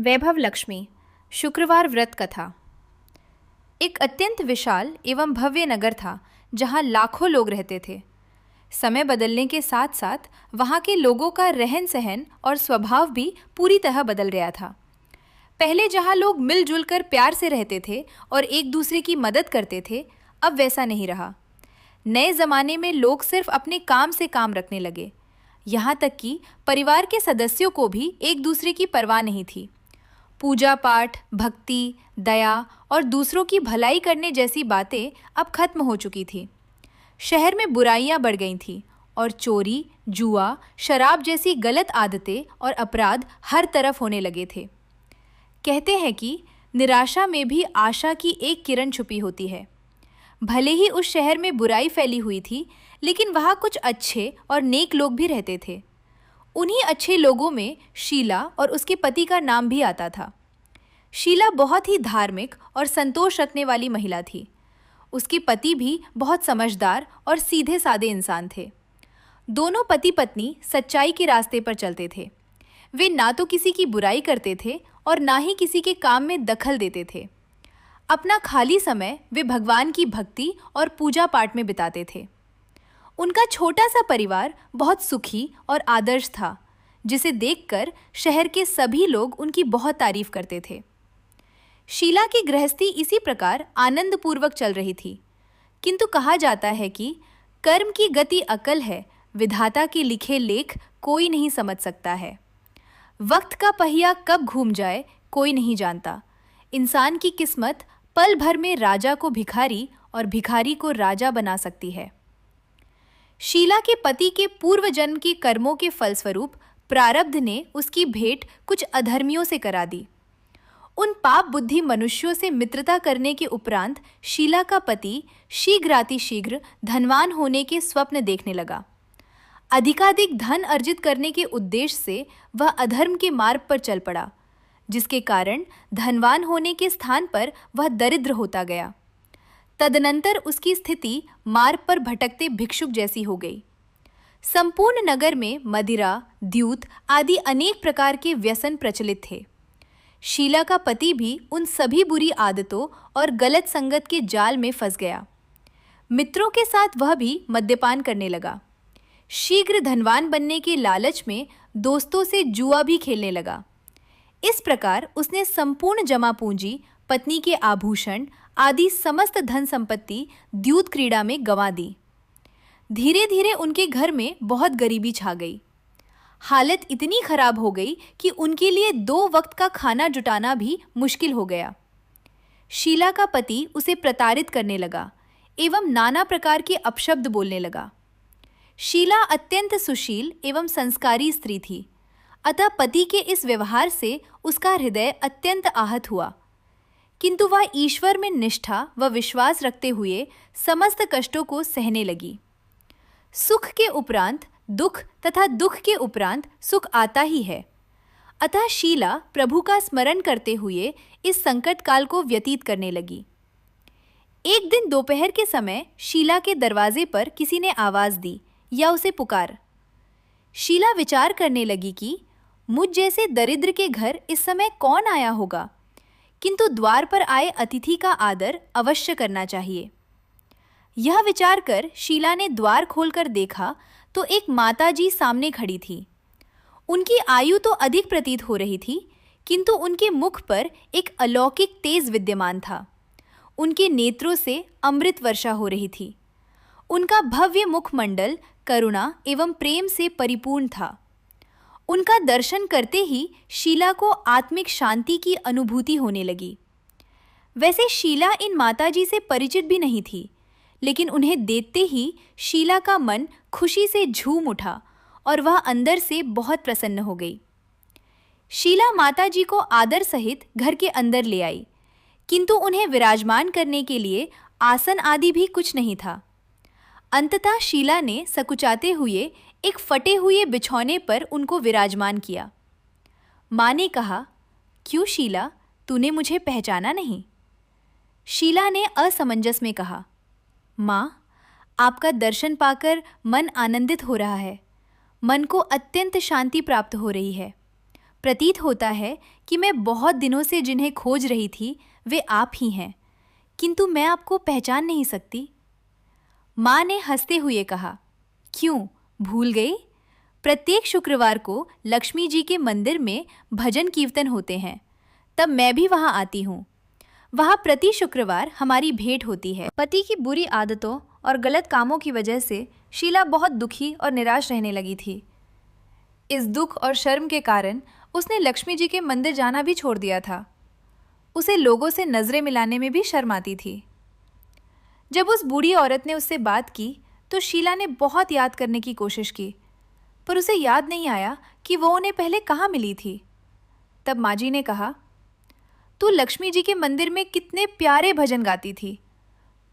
वैभव लक्ष्मी शुक्रवार व्रत कथा। एक अत्यंत विशाल एवं भव्य नगर था जहां लाखों लोग रहते थे। समय बदलने के साथ साथ वहां के लोगों का रहन सहन और स्वभाव भी पूरी तरह बदल गया था। पहले जहां लोग मिलजुल कर प्यार से रहते थे और एक दूसरे की मदद करते थे, अब वैसा नहीं रहा। नए जमाने में लोग सिर्फ अपने काम से काम रखने लगे। यहाँ तक कि परिवार के सदस्यों को भी एक दूसरे की परवाह नहीं थी। पूजा पाठ, भक्ति, दया और दूसरों की भलाई करने जैसी बातें अब खत्म हो चुकी थी। शहर में बुराइयां बढ़ गई थीं और चोरी, जुआ, शराब जैसी गलत आदतें और अपराध हर तरफ होने लगे थे। कहते हैं कि निराशा में भी आशा की एक किरण छुपी होती है। भले ही उस शहर में बुराई फैली हुई थी, लेकिन वहाँ कुछ अच्छे और नेक लोग भी रहते थे। उन्हीं अच्छे लोगों में शीला और उसके पति का नाम भी आता था। शीला बहुत ही धार्मिक और संतोष रखने वाली महिला थी। उसके पति भी बहुत समझदार और सीधे साधे इंसान थे। दोनों पति पत्नी सच्चाई के रास्ते पर चलते थे। वे ना तो किसी की बुराई करते थे और ना ही किसी के काम में दखल देते थे। अपना खाली समय वे भगवान की भक्ति और पूजा पाठ में बिताते थे। उनका छोटा सा परिवार बहुत सुखी और आदर्श था, जिसे देखकर शहर के सभी लोग उनकी बहुत तारीफ करते थे। शीला की गृहस्थी इसी प्रकार आनंद पूर्वक चल रही थी, किंतु कहा जाता है कि कर्म की गति अकल है, विधाता के लिखे लेख कोई नहीं समझ सकता है। वक्त का पहिया कब घूम जाए कोई नहीं जानता। इंसान की किस्मत पल भर में राजा को भिखारी और भिखारी को राजा बना सकती है। शीला के पति के पूर्व जन्म के कर्मों के फलस्वरूप प्रारब्ध ने उसकी भेंट कुछ अधर्मियों से करा दी। उन पाप बुद्धि मनुष्यों से मित्रता करने के उपरांत शीला का पति शीघ्रातिशीघ्र धनवान होने के स्वप्न देखने लगा। अधिकाधिक धन अर्जित करने के उद्देश्य से वह अधर्म के मार्ग पर चल पड़ा, जिसके कारण धनवान होने के स्थान पर वह दरिद्र होता गया। तदनंतर उसकी स्थिति मार्ग पर भटकते भिक्षुक जैसी हो गई। संपूर्ण नगर में मदिरा, द्यूत आदि अनेक प्रकार के व्यसन प्रचलित थे। शीला का पति भी उन सभी बुरी आदतों और गलत संगत के जाल में फंस गया। मित्रों के साथ वह भी मद्यपान करने लगा। शीघ्र धनवान बनने के लालच में दोस्तों से जुआ भी खेलने लगा। इस प्रकार उसने संपूर्ण जमा पूंजी, पत्नी के आभूषण आदि समस्त धन संपत्ति द्यूत क्रीड़ा में गंवा दी। धीरे धीरे उनके घर में बहुत गरीबी छा गई। हालत इतनी खराब हो गई कि उनके लिए 2 वक्त का खाना जुटाना भी मुश्किल हो गया। शीला का पति उसे प्रताड़ित करने लगा एवं नाना प्रकार के अपशब्द बोलने लगा। शीला अत्यंत सुशील एवं संस्कारी स्त्री थी, अतः पति के इस व्यवहार से उसका हृदय अत्यंत आहत हुआ, किंतु वह ईश्वर में निष्ठा व विश्वास रखते हुए समस्त कष्टों को सहने लगी। सुख के उपरांत दुख तथा दुख के उपरांत सुख आता ही है। अतः शीला प्रभु का स्मरण करते हुए इस संकट काल को व्यतीत करने लगी। एक दिन दोपहर के समय शीला के दरवाजे पर किसी ने आवाज दी या उसे पुकार। शीला विचार करने लगी कि मुझ जैसे दरिद्र के घर इस समय कौन आया होगा, किंतु द्वार पर आए अतिथि का आदर अवश्य करना चाहिए। यह विचार कर शीला ने द्वार खोलकर देखा तो एक माताजी सामने खड़ी थी। उनकी आयु तो अधिक प्रतीत हो रही थी, किंतु उनके मुख पर एक अलौकिक तेज विद्यमान था। उनके नेत्रों से अमृत वर्षा हो रही थी। उनका भव्य मुखमंडल करुणा एवं प्रेम से परिपूर्ण था। उनका दर्शन करते ही शीला को आत्मिक शांति की अनुभूति होने लगी। वैसे शीला इन माताजी से परिचित भी नहीं थी, लेकिन उन्हें देखते ही शीला का मन खुशी से झूम उठा और वह अंदर से बहुत प्रसन्न हो गई। शीला माताजी को आदर सहित घर के अंदर ले आई, किंतु उन्हें विराजमान करने के लिए आसन आदि भी कुछ नहीं था। अंततः शीला ने सकुचाते हुए एक फटे हुए बिछौने पर उनको विराजमान किया। माँ ने कहा, क्यों शीला, तूने मुझे पहचाना नहीं? शीला ने असमंजस में कहा, माँ, आपका दर्शन पाकर मन आनंदित हो रहा है। मन को अत्यंत शांति प्राप्त हो रही है। प्रतीत होता है कि मैं बहुत दिनों से जिन्हें खोज रही थी वे आप ही हैं, किंतु मैं आपको पहचान नहीं सकती। माँ ने हंसते हुए कहा, क्यों, भूल गई? प्रत्येक शुक्रवार को लक्ष्मी जी के मंदिर में भजन कीर्तन होते हैं, तब मैं भी वहाँ आती हूँ। वहाँ प्रति शुक्रवार हमारी भेंट होती है। पति की बुरी आदतों और गलत कामों की वजह से शीला बहुत दुखी और निराश रहने लगी थी। इस दुख और शर्म के कारण उसने लक्ष्मी जी के मंदिर जाना भी छोड़ दिया था। उसे लोगों से नजरें मिलाने में भी शर्म आती थी। जब उस बूढ़ी औरत ने उससे बात की तो शीला ने बहुत याद करने की कोशिश की, पर उसे याद नहीं आया कि वो उन्हें पहले कहाँ मिली थी। तब माँ जी ने कहा, तू लक्ष्मी जी के मंदिर में कितने प्यारे भजन गाती थी।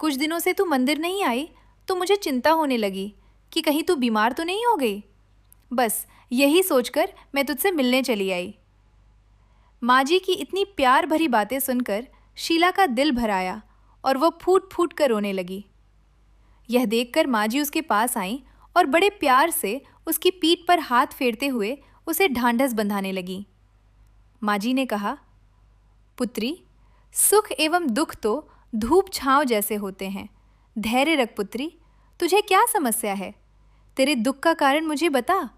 कुछ दिनों से तू मंदिर नहीं आई तो मुझे चिंता होने लगी कि कहीं तू बीमार तो नहीं हो गई। बस यही सोचकर मैं तुझसे मिलने चली आई। माँ जी की इतनी प्यार भरी बातें सुनकर शीला का दिल भर आया और वो फूट फूट कर रोने लगी। यह देखकर माँ जी उसके पास आईं और बड़े प्यार से उसकी पीठ पर हाथ फेरते हुए उसे ढांढस बंधाने लगी। माँ जी ने कहा, पुत्री, सुख एवं दुख तो धूप छांव जैसे होते हैं। धैर्य रख पुत्री, तुझे क्या समस्या है? तेरे दुख का कारण मुझे बता,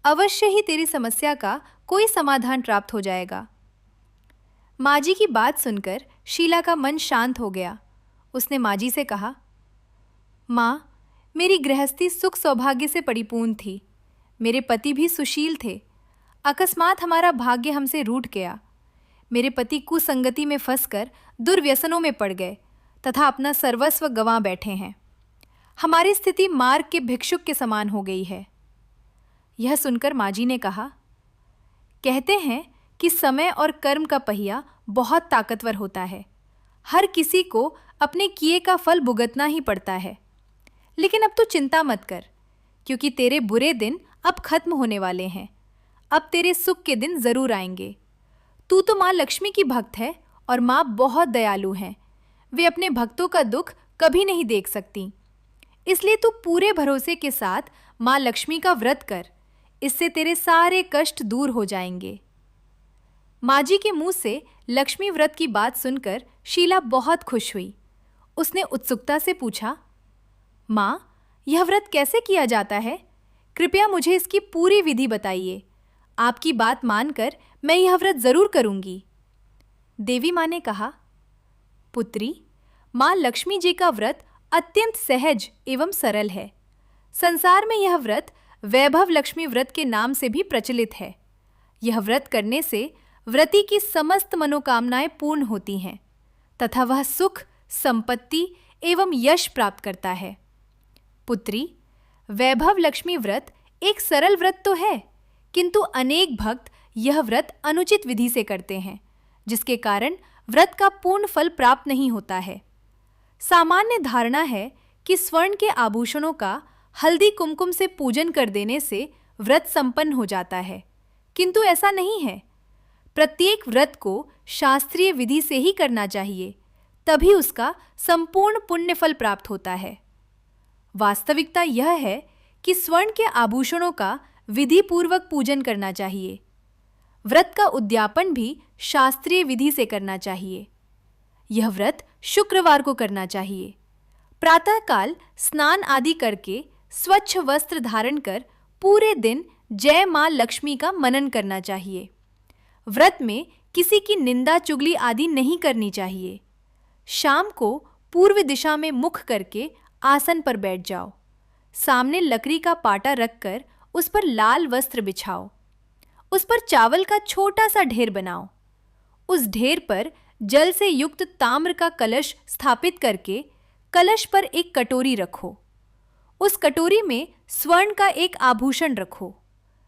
अवश्य ही तेरी समस्या का कोई समाधान प्राप्त हो जाएगा। माँ जी की बात सुनकर शीला का मन शांत हो गया। उसने माँ जी से कहा, माँ, मेरी गृहस्थी सुख सौभाग्य से परिपूर्ण थी। मेरे पति भी सुशील थे। अकस्मात हमारा भाग्य हमसे रूठ गया। मेरे पति कुसंगति में फंसकर दुर्व्यसनों में पड़ गए तथा अपना सर्वस्व गंवा बैठे हैं। हमारी स्थिति मार्ग के भिक्षुक के समान हो गई है। यह सुनकर माँ जी ने कहा, कहते हैं कि समय और कर्म का पहिया बहुत ताकतवर होता है। हर किसी को अपने किए का फल भुगतना ही पड़ता है। लेकिन अब तो चिंता मत कर, क्योंकि तेरे बुरे दिन अब खत्म होने वाले हैं। अब तेरे सुख के दिन जरूर आएंगे। तू तो माँ लक्ष्मी की भक्त है और माँ बहुत दयालु हैं। वे अपने भक्तों का दुख कभी नहीं देख सकती। इसलिए तू पूरे भरोसे के साथ माँ लक्ष्मी का व्रत कर। इससे तेरे सारे कष्ट दूर हो जाएंगे। माँ जी के मुंह से लक्ष्मी व्रत की बात सुनकर शीला बहुत खुश हुई। उसने उत्सुकता से पूछा, माँ, यह व्रत कैसे किया जाता है? कृपया मुझे इसकी पूरी विधि बताइए। आपकी बात मानकर मैं यह व्रत जरूर करूंगी। देवी माँ ने कहा, पुत्री, माँ लक्ष्मी जी का व्रत अत्यंत सहज एवं सरल है। संसार में यह व्रत वैभव लक्ष्मी व्रत के नाम से भी प्रचलित है। यह व्रत करने से व्रती की समस्त मनोकामनाएं पूर्ण होती हैं तथा वह सुख, संपत्ति एवं यश प्राप्त करता है। पुत्री, वैभव लक्ष्मी व्रत एक सरल व्रत तो है, किंतु अनेक भक्त यह व्रत अनुचित विधि से करते हैं, जिसके कारण व्रत का पूर्ण फल प्राप्त नहीं होता है। सामान्य धारणा है कि स्वर्ण के आभूषणों का हल्दी कुमकुम से पूजन कर देने से व्रत संपन्न हो जाता है, किंतु ऐसा नहीं है। प्रत्येक व्रत को शास्त्रीय विधि से ही करना चाहिए, तभी उसका संपूर्ण पुण्य फल प्राप्त होता है। वास्तविकता यह है कि स्वर्ण के आभूषणों का विधि पूर्वक पूजन करना चाहिए। व्रत का उद्यापन भी शास्त्रीय विधि से करना चाहिए। यह व्रत शुक्रवार को करना चाहिए। प्रातःकाल स्नान आदि करके स्वच्छ वस्त्र धारण कर पूरे दिन जय मां लक्ष्मी का मनन करना चाहिए। व्रत में किसी की निंदा चुगली आदि नहीं करनी चाहिए। शाम को पूर्व दिशा में मुख करके आसन पर बैठ जाओ। सामने लकड़ी का पाटा रखकर उस पर लाल वस्त्र बिछाओ। उस पर चावल का छोटा सा ढेर बनाओ। उस ढेर पर जल से युक्त ताम्र का कलश स्थापित करके कलश पर एक कटोरी रखो। उस कटोरी में स्वर्ण का एक आभूषण रखो।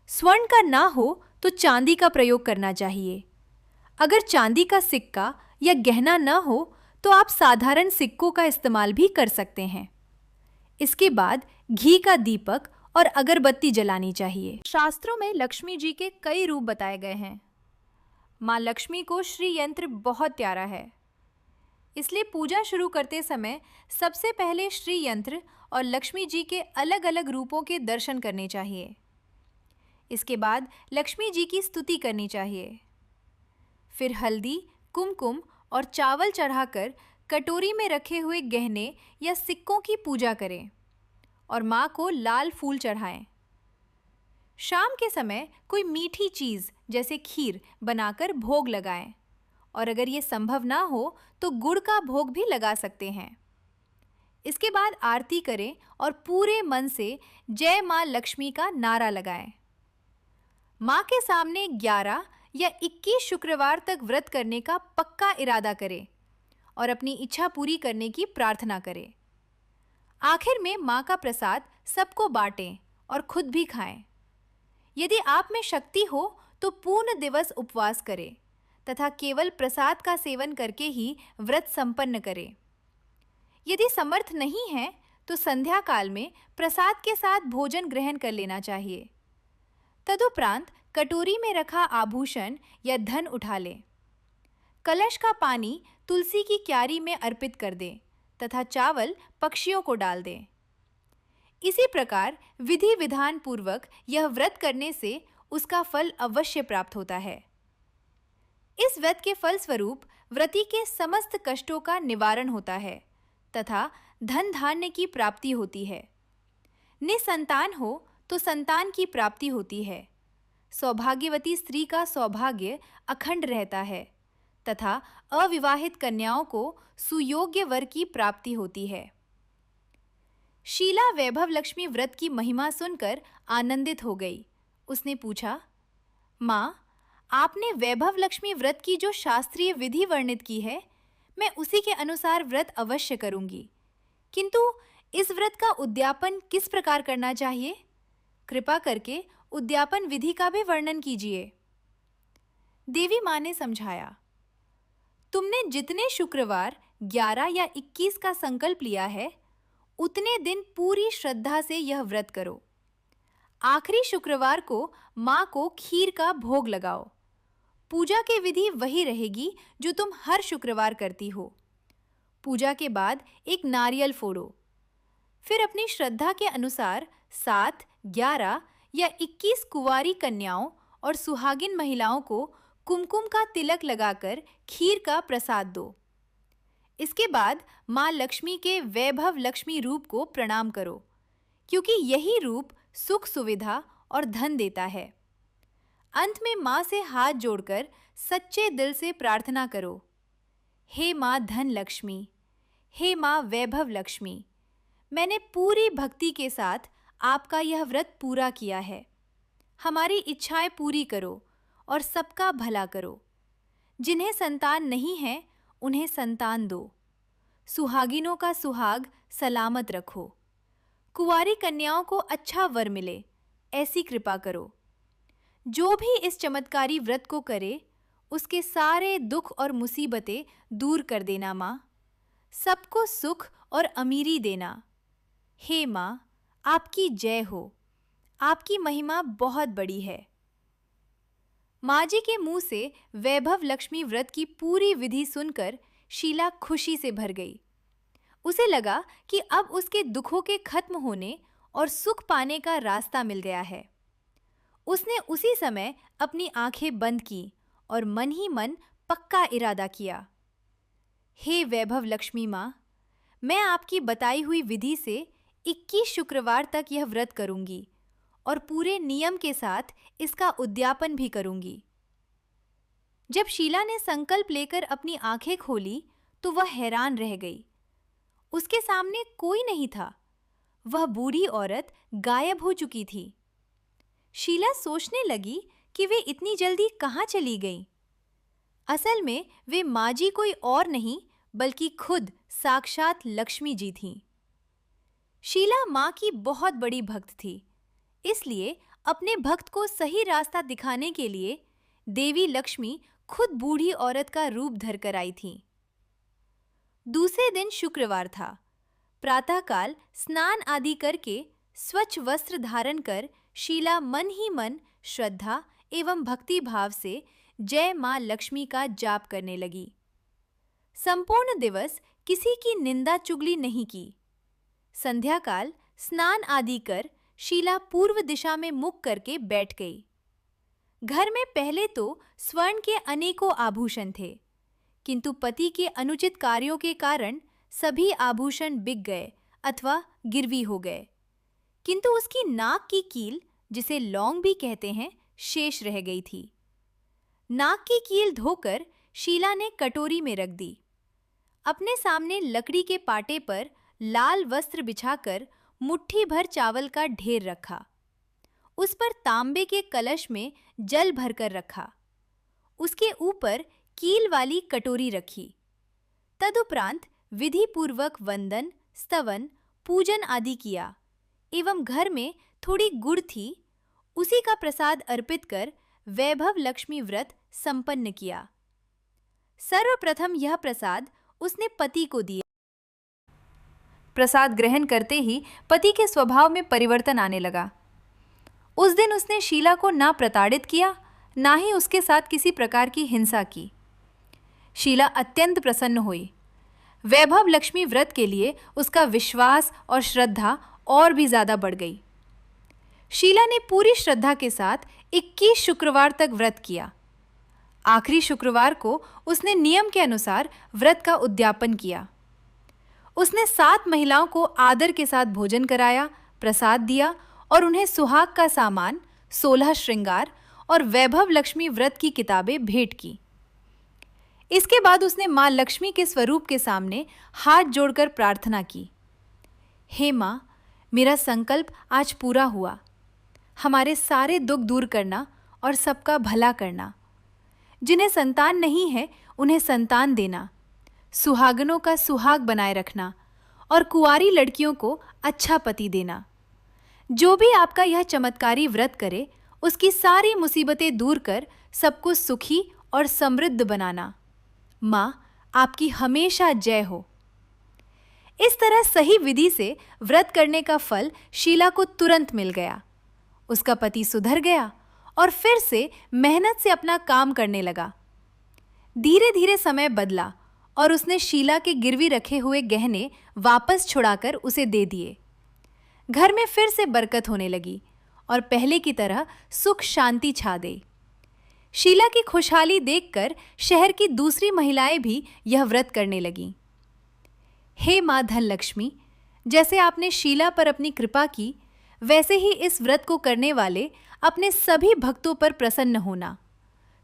स्वर्ण का ना हो तो चांदी का प्रयोग करना चाहिए। अगर चांदी का सिक्का या गहना न हो तो आप साधारण सिक्कों का इस्तेमाल भी कर सकते हैं। इसके बाद घी का दीपक और अगरबत्ती जलानी चाहिए। शास्त्रों में लक्ष्मी जी के कई रूप बताए गए हैं। माँ लक्ष्मी को श्री यंत्र बहुत प्यारा है, इसलिए पूजा शुरू करते समय सबसे पहले श्री यंत्र और लक्ष्मी जी के अलग अलग रूपों के दर्शन करने चाहिए। इसके बाद लक्ष्मी जी की स्तुति करनी चाहिए। फिर हल्दी, कुमकुम और चावल चढ़ाकर कटोरी में रखे हुए गहने या सिक्कों की पूजा करें और माँ को लाल फूल चढ़ाएं। शाम के समय कोई मीठी चीज़ जैसे खीर बनाकर भोग लगाएं और अगर ये संभव ना हो तो गुड़ का भोग भी लगा सकते हैं। इसके बाद आरती करें और पूरे मन से जय माँ लक्ष्मी का नारा लगाएं। माँ के सामने 11 या 21 शुक्रवार तक व्रत करने का पक्का इरादा करें और अपनी इच्छा पूरी करने की प्रार्थना करें। आखिर में माँ का प्रसाद सबको बांटें और खुद भी खाएं। यदि आप में शक्ति हो तो पूर्ण दिवस उपवास करें तथा केवल प्रसाद का सेवन करके ही व्रत संपन्न करें। यदि समर्थ नहीं है तो संध्या काल में प्रसाद के साथ भोजन ग्रहण कर लेना चाहिए। तदुपरांत कटोरी में रखा आभूषण या धन उठा लें। कलश का पानी तुलसी की क्यारी में अर्पित कर दें तथा चावल पक्षियों को डाल दें। इसी प्रकार विधि विधान पूर्वक यह व्रत करने से उसका फल अवश्य प्राप्त होता है। इस व्रत के फलस्वरूप व्रती के समस्त कष्टों का निवारण होता है तथा धन धान्य की प्राप्ति होती है। निसंतान हो तो संतान की प्राप्ति होती है। सौभाग्यवती स्त्री का सौभाग्य अखंड रहता है तथा अविवाहित कन्याओं को सुयोग्य वर की प्राप्ति होती है। शीला वैभव लक्ष्मी व्रत की महिमा सुनकर आनंदित हो गई। उसने पूछा, माँ, आपने वैभव लक्ष्मी व्रत की जो शास्त्रीय विधि वर्णित की है, मैं उसी के अनुसार व्रत अवश्य करूंगी, किंतु इस व्रत का उद्यापन किस प्रकार करना चाहिए? कृपा करके उद्यापन विधि का भी वर्णन कीजिए। देवी माँ ने समझाया, तुमने जितने शुक्रवार 11 या 21 का संकल्प लिया है, उतने दिन पूरी श्रद्धा से यह व्रत करो। आखिरी शुक्रवार को माँ को खीर का भोग लगाओ। पूजा की विधि वही रहेगी जो तुम हर शुक्रवार करती हो। पूजा के बाद एक नारियल फोड़ो। फिर अपनी श्रद्धा के अनुसार 7, 11 या 21 कुंवारी कन्याओं और सुहागिन महिलाओं को कुमकुम का तिलक लगाकर खीर का प्रसाद दो। इसके बाद माँ लक्ष्मी के वैभव लक्ष्मी रूप को प्रणाम करो, क्योंकि यही रूप सुख सुविधा और धन देता है। अंत में माँ से हाथ जोड़कर सच्चे दिल से प्रार्थना करो, हे माँ धन लक्ष्मी, हे माँ वैभव लक्ष्मी, मैंने पूरी भक्ति के साथ आपका यह व्रत पूरा किया है। हमारी इच्छाएं पूरी करो और सबका भला करो। जिन्हें संतान नहीं है उन्हें संतान दो। सुहागिनों का सुहाग सलामत रखो। कुंवारी कन्याओं को अच्छा वर मिले, ऐसी कृपा करो। जो भी इस चमत्कारी व्रत को करे, उसके सारे दुख और मुसीबतें दूर कर देना माँ। सबको सुख और अमीरी देना। हे माँ, आपकी जय हो। आपकी महिमा बहुत बड़ी है। माँ जी के मुंह से वैभव लक्ष्मी व्रत की पूरी विधि सुनकर शीला खुशी से भर गई। उसे लगा कि अब उसके दुखों के खत्म होने और सुख पाने का रास्ता मिल गया है। उसने उसी समय अपनी आंखें बंद की और मन ही मन पक्का इरादा किया, हे वैभव लक्ष्मी माँ, मैं आपकी बताई हुई विधि से 21 शुक्रवार तक यह व्रत करूंगी और पूरे नियम के साथ इसका उद्यापन भी करूंगी। जब शीला ने संकल्प लेकर अपनी आंखें खोली तो वह हैरान रह गई। उसके सामने कोई नहीं था। वह बूढ़ी औरत गायब हो चुकी थी। शीला सोचने लगी कि वे इतनी जल्दी कहाँ चली गईं। असल में वे माँ जी कोई और नहीं बल्कि खुद साक्षात लक्ष्मी जी थीं। शीला माँ की बहुत बड़ी भक्त थी, इसलिए अपने भक्त को सही रास्ता दिखाने के लिए देवी लक्ष्मी खुद बूढ़ी औरत का रूप धरकर आई थीं। दूसरे दिन शुक्रवार था। प्रातःकाल स्नान आदि करके स्वच्छ वस्त्र धारण कर शीला मन ही मन श्रद्धा एवं भक्ति भाव से जय माँ लक्ष्मी का जाप करने लगी। संपूर्ण दिवस किसी की निंदा चुगली नहीं की। संध्या काल स्नान आदि कर शीला पूर्व दिशा में मुख करके बैठ गई। घर में पहले तो स्वर्ण के अनेकों आभूषण थे, किंतु पति के अनुचित कार्यों के कारण सभी आभूषण बिक गए अथवा गिरवी हो गए, किंतु उसकी नाक की कील, जिसे लौंग भी कहते हैं, शेष रह गई थी। नाक की कील धोकर शीला ने कटोरी में रख दी। अपने सामने लकड़ी के पाटे पर लाल वस्त्र बिछाकर मुट्ठी भर चावल का ढेर रखा। उस पर तांबे के कलश में जल भरकर रखा। उसके ऊपर कील वाली कटोरी रखी। तदुपरांत विधि पूर्वक वंदन, स्तवन, पूजन आदि किया एवं घर में थोड़ी गुड़ थी, उसी का प्रसाद अर्पित कर वैभव लक्ष्मी व्रत संपन्न किया। सर्वप्रथम यह प्रसाद उसने पति को दिया। प्रसाद ग्रहण करते ही पति के स्वभाव में परिवर्तन आने लगा। उस दिन उसने शीला को ना प्रताड़ित किया, ना ही उसके साथ किसी प्रकार की हिंसा की। शीला अत्यंत प्रसन्न हुई। वैभव लक्ष्मी व्रत के लिए उसका विश्वास और श्रद्धा और भी ज्यादा बढ़ गई। शीला ने पूरी श्रद्धा के साथ 21 शुक्रवार तक व्रत किया। आखिरी शुक्रवार को उसने नियम के अनुसार व्रत का उद्यापन किया। उसने 7 महिलाओं को आदर के साथ भोजन कराया, प्रसाद दिया और उन्हें सुहाग का सामान, 16 श्रृंगार और वैभव लक्ष्मी व्रत की किताबें भेंट की। इसके बाद उसने मां लक्ष्मी के स्वरूप के सामने हाथ जोड़कर प्रार्थना की, हे मां, मेरा संकल्प आज पूरा हुआ। हमारे सारे दुख दूर करना और सबका भला करना। जिन्हें संतान नहीं है उन्हें संतान देना, सुहागनों का सुहाग बनाए रखना और कुंवारी लड़कियों को अच्छा पति देना। जो भी आपका यह चमत्कारी व्रत करे, उसकी सारी मुसीबतें दूर कर सबको सुखी और समृद्ध बनाना। मां, आपकी हमेशा जय हो। इस तरह सही विधि से व्रत करने का फल शीला को तुरंत मिल गया। उसका पति सुधर गया और फिर से मेहनत से अपना काम करने लगा। धीरे धीरे समय बदला और उसने शीला के गिरवी रखे हुए गहने वापस छुड़ाकर उसे दे दिए। घर में फिर से बरकत होने लगी और पहले की तरह सुख शांति छा गई। शीला की खुशहाली देखकर शहर की दूसरी महिलाएं भी यह व्रत करने लगीं। हे मां धनलक्ष्मी, जैसे आपने शीला पर अपनी कृपा की, वैसे ही इस व्रत को करने वाले अपने सभी भक्तों पर प्रसन्न होना,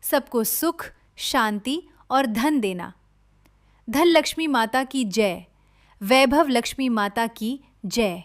सबको सुख, शांति और धन देना। धन लक्ष्मी माता की जय। वैभव लक्ष्मी माता की जय।